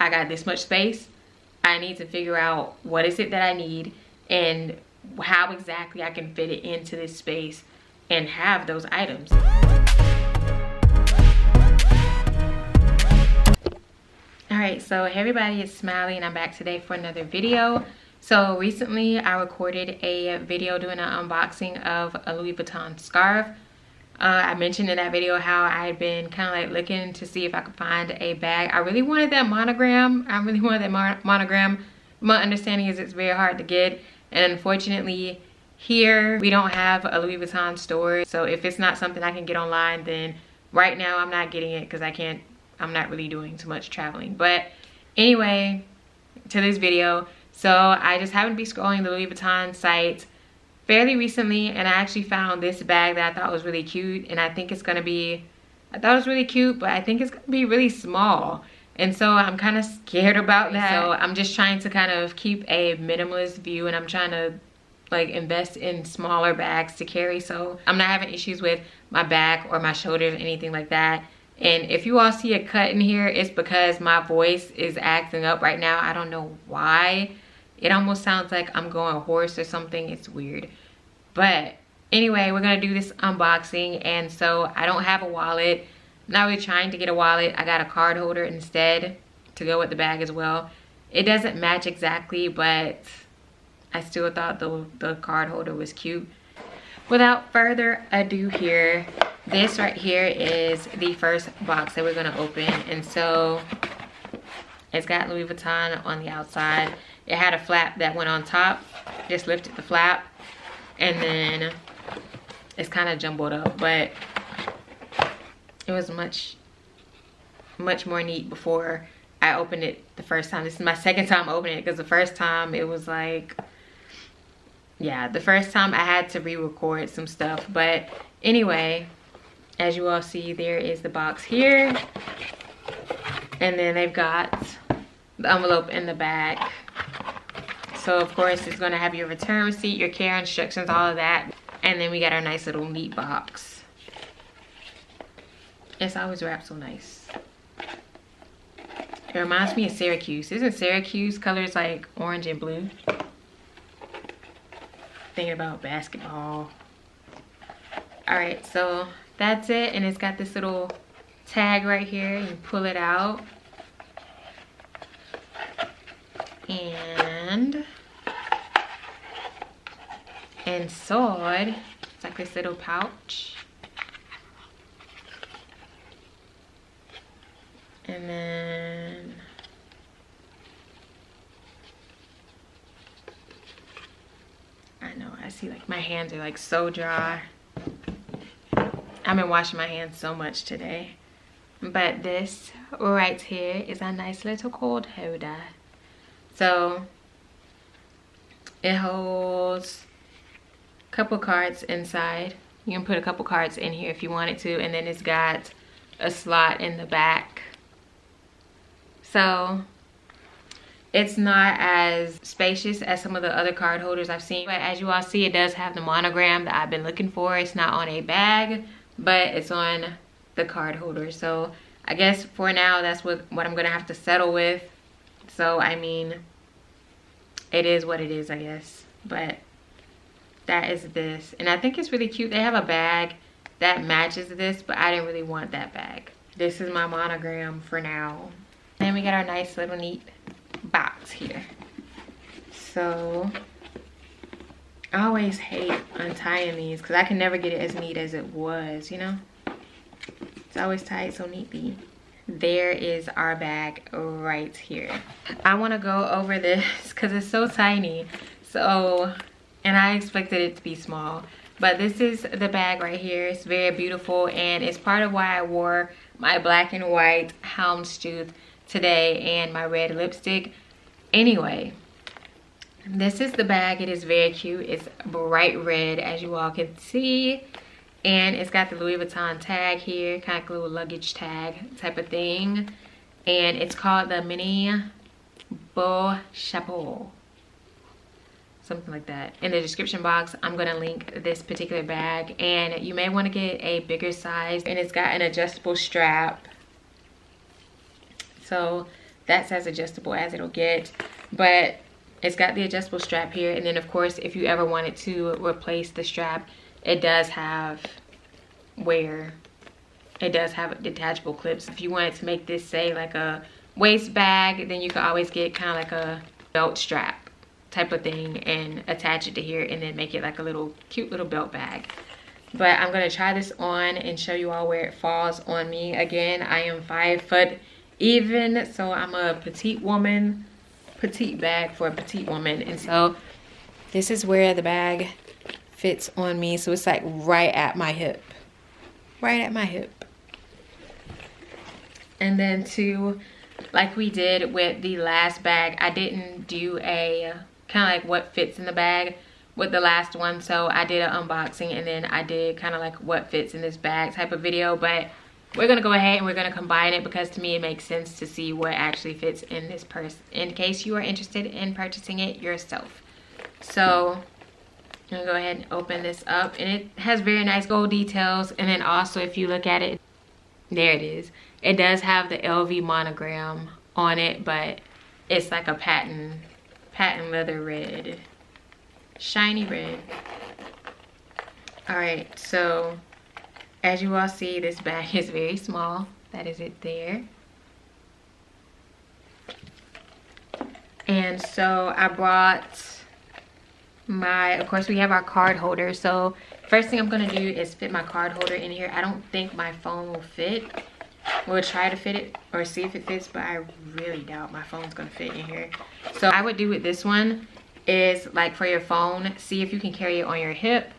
I got this much space. I need to figure out what is it that I need and how exactly I can fit it into this space and have those items. Alright, so hey everybody, it's Smiley and I'm back today for another video. So recently I recorded a video doing an unboxing of a Louis Vuitton scarf. I mentioned in that video how I had been kind of like looking to see if I could find a bag. I really wanted that monogram. Monogram. My understanding is it's very hard to get, and unfortunately here we don't have a Louis Vuitton store. So if it's not something I can get online, then right now I'm not getting it because I'm not really doing too much traveling. But anyway, to this video. So I just happened to be scrolling the Louis Vuitton site fairly recently, and I actually found this bag that I thought was really cute, and I thought it was really cute, but I think it's gonna be really small, and so I'm kind of scared about that. So I'm just trying to kind of keep a minimalist view, and I'm trying to like invest in smaller bags to carry, so I'm not having issues with my back or my shoulders or anything like that. And if you all see a cut in here, it's because my voice is acting up right now. I don't know why. It almost sounds like I'm going hoarse or something. It's weird. But anyway, we're gonna do this unboxing, and so I don't have a wallet. I'm not really trying to get a wallet. I got a card holder instead to go with the bag as well. It doesn't match exactly, but I still thought the card holder was cute. Without further ado here, this right here is the first box that we're gonna open. And so it's got Louis Vuitton on the outside. It had a flap that went on top. Just lifted the flap, and then it's kind of jumbled up, but it was much more neat before I opened it the first time. This is my second time opening it, because the first time it was like, yeah, the first time I had to re-record some stuff. But anyway, as you all see, there is the box here, and then they've got the envelope in the back. So of course it's going to have your return receipt, your care instructions, all of that. And then we got our nice little neat box. It's always wrapped so nice. It reminds me of Syracuse. Isn't Syracuse colors like orange and blue? Thinking about basketball. Alright, so that's it. And it's got this little tag right here. You pull it out. And inside, it's like this little pouch. And then I know, I see like my hands are like so dry. I've been washing my hands so much today. But this right here is a nice little card holder. So it holds a couple cards inside. You can put a couple cards in here if you wanted to, and then it's got a slot in the back. So it's not as spacious as some of the other card holders I've seen, but as you all see, it does have the monogram that I've been looking for. It's not on a bag, but it's on the card holder. So I guess for now that's what I'm gonna have to settle with. So I mean, it is what it is, I guess. But that is this, and I think it's really cute. They have a bag that matches this, but I didn't really want that bag. This is my monogram for now. Then we got our nice little neat box here. So I always hate untying these because I can never get it as neat as it was, you know. It's always tied so neatly. There is our bag right here. I want to go over this because it's so tiny. So, and I expected it to be small, but this is the bag right here. It's very beautiful, and it's part of why I wore my black and white houndstooth today and my red lipstick. Anyway, this is the bag. It is very cute. It's bright red, as you all can see. And it's got the Louis Vuitton tag here, kind of like a little luggage tag type of thing. And it's called the Mini Boite Chapeau. Something like that. In the description box, I'm going to link this particular bag. And you may want to get a bigger size. And it's got an adjustable strap. So That's as adjustable as it'll get, but it's got the adjustable strap here. And then of course, if you ever wanted to replace the strap, it does have detachable clips. If you wanted to make this say like a waist bag, then you could always get kind of like a belt strap type of thing and attach it to here and then make it like a little cute little belt bag. But I'm gonna try this on and show you all where it falls on me. Again, I am 5 foot even, so I'm a petite woman, petite bag for a petite woman. And so this is where the bag fits on me. So it's like right at my hip, And then like we did with the last bag, I didn't do a kind of like what fits in the bag with the last one. So I did an unboxing and then I did kind of like what fits in this bag type of video. But we're going to go ahead and we're going to combine it because to me it makes sense to see what actually fits in this purse in case you are interested in purchasing it yourself. So I'm going to go ahead and open this up, and it has very nice gold details. And then also if you look at it, there it is. It does have the LV monogram on it, but it's like a patent leather red, shiny red. All right, so as you all see, this bag is very small. That is it there. And so I brought of course we have our card holder. So first thing I'm gonna do is fit my card holder in here. I don't think my phone will fit. We'll try to fit it or see if it fits, but I really doubt my phone's gonna fit in here. So I would do with this one is like for your phone, see if you can carry it on your hip,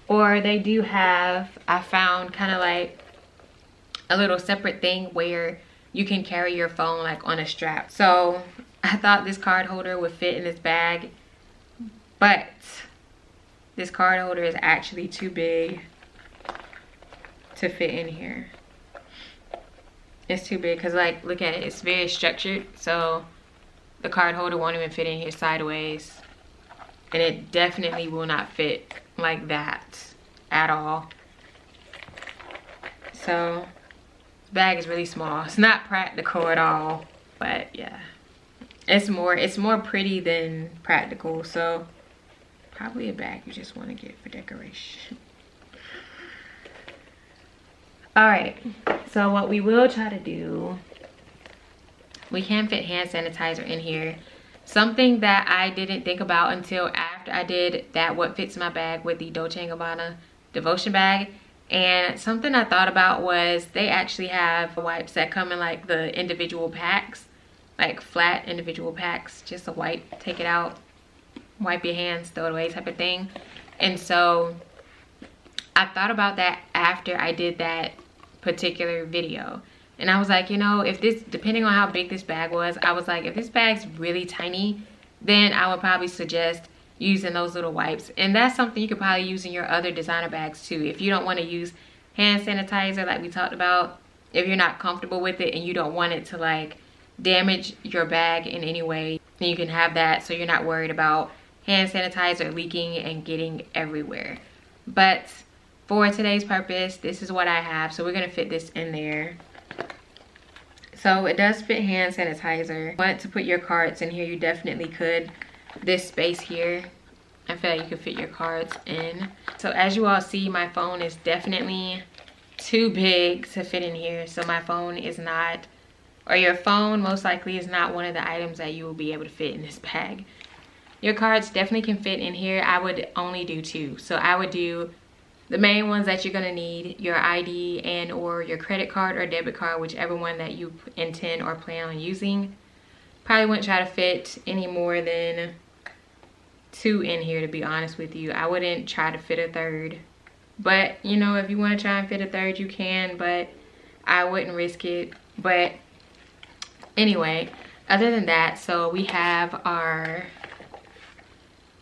or they do have, I found kind of like a little separate thing where you can carry your phone like on a strap. So I thought this card holder would fit in this bag, but this card holder is actually too big to fit in here. It's too big because like look at it, it's very structured, so the card holder won't even fit in here sideways, and it definitely will not fit like that at all. So the bag is really small. It's not practical at all, but yeah, it's more pretty than practical. So probably a bag you just want to get for decoration. All right, so what we will try to do, we can fit hand sanitizer in here. Something that I didn't think about until after I did that what fits my bag with the Dolce & Gabbana Devotion bag. And something I thought about was they actually have wipes that come in like the individual packs, like flat individual packs, just a wipe, take it out, wipe your hands, throw it away type of thing. And so I thought about that after I did that particular video, and I was like, you know, if this, depending on how big this bag was, I was like, if this bag's really tiny, then I would probably suggest using those little wipes. And that's something you could probably use in your other designer bags too. If you don't want to use hand sanitizer like we talked about, if you're not comfortable with it and you don't want it to like damage your bag in any way, then you can have that so you're not worried about hand sanitizer leaking and getting everywhere. But for today's purpose, this is what I have. So we're gonna fit this in there. So it does fit hand sanitizer. If you want to put your cards in here, you definitely could. This space here, I feel like you could fit your cards in. So as you all see, my phone is definitely too big to fit in here. So my phone is not, or your phone most likely is not one of the items that you will be able to fit in this bag. Your cards definitely can fit in here. I would only do 2. So I would do the main ones that you're gonna need, your ID and or your credit card or debit card, whichever one that you intend or plan on using. Probably wouldn't try to fit any more than 2 in here, to be honest with you. I wouldn't try to fit a third. But, you know, if you want to try and fit a third, you can, but I wouldn't risk it. But anyway, other than that, so we have our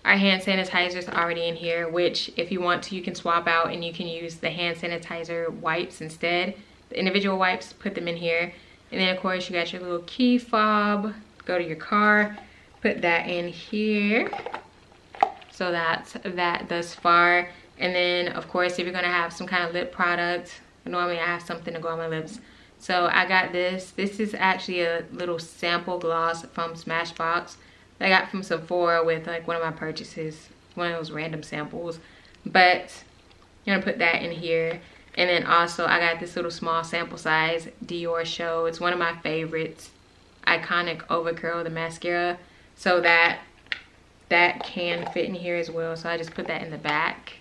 hand sanitizers already in here, which if you want to, you can swap out and you can use the hand sanitizer wipes instead. The individual wipes, put them in here. And then of course you got your little key fob, go to your car, put that in here. So that's that thus far. And then of course, if you're gonna have some kind of lip product, normally I have something to go on my lips. So I got this. This is actually a little sample gloss from Smashbox that I got from Sephora with like one of my purchases, one of those random samples. But I'm gonna put that in here. And then also I got this little small sample size Dior Show. It's one of my favorites. Iconic Overcurl, the mascara. So that can fit in here as well. So I just put that in the back.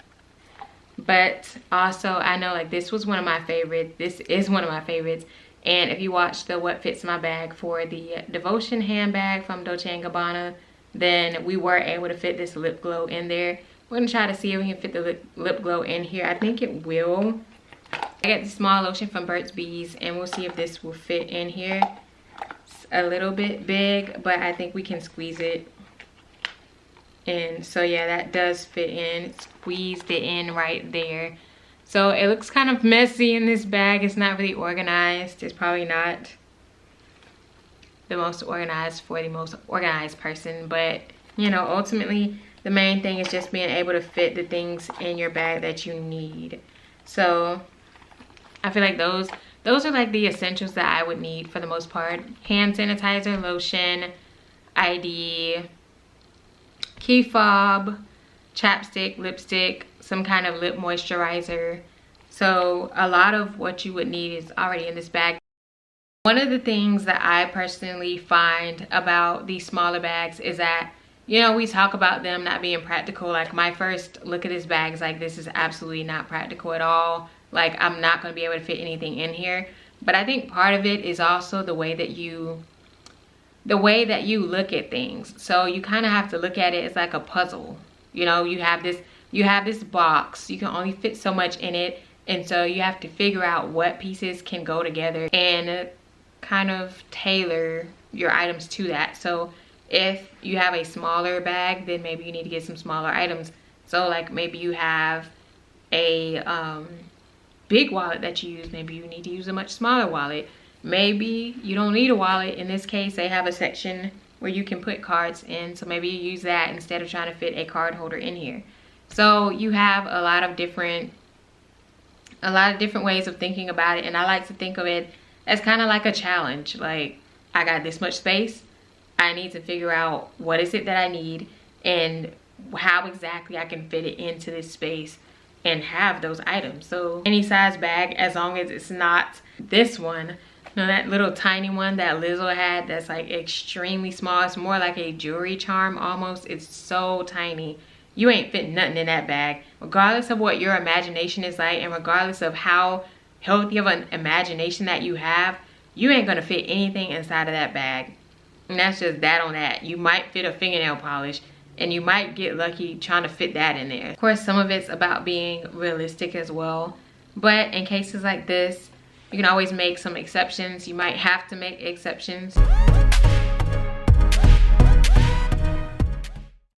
But also I know like this was one of my favorites. This is one of my favorites. And if you watch the What Fits My Bag for the Devotion handbag from Dolce & Gabbana, then we were able to fit this lip glow in there. We're gonna try to see if we can fit the lip glow in here. I think it will. I got the small lotion from Burt's Bees, and we'll see if this will fit in here. It's a little bit big, but I think we can squeeze it. And so yeah, that does fit in. Squeezed it in right there. So it looks kind of messy in this bag. It's not really organized. It's probably not the most organized for the most organized person, but you know, ultimately the main thing is just being able to fit the things in your bag that you need. So I feel like those are like the essentials that I would need for the most part. Hand sanitizer, lotion, ID, key fob, chapstick, lipstick, some kind of lip moisturizer. So a lot of what you would need is already in this bag. One of the things that I personally find about these smaller bags is that, you know, we talk about them not being practical. Like my first look at this bag is like, this is absolutely not practical at all. Like I'm not going to be able to fit anything in here. But I think part of it is also the way that you look at things. So you kind of have to look at it as like a puzzle. You know, you have this box. You can only fit so much in it. And so you have to figure out what pieces can go together and kind of tailor your items to that. So if you have a smaller bag, then maybe you need to get some smaller items. So like maybe you have a big wallet that you use. Maybe you need to use a much smaller wallet. Maybe you don't need a wallet. In this case, they have a section where you can put cards in. So maybe you use that instead of trying to fit a card holder in here. So you have a lot of different ways of thinking about it. And I like to think of it as kind of like a challenge. Like I got this much space. I need to figure out what is it that I need and how exactly I can fit it into this space and have those items. So any size bag, as long as it's not this one, you know, that little tiny one that Lizzo had that's like extremely small. It's more like a jewelry charm almost. It's so tiny. You ain't fitting nothing in that bag, regardless of what your imagination is like and regardless of how healthy of an imagination that you have, you ain't gonna fit anything inside of that bag. And that's just that on that. You might fit a fingernail polish and you might get lucky trying to fit that in there. Of course, some of it's about being realistic as well. But in cases like this, you can always make some exceptions. You might have to make exceptions.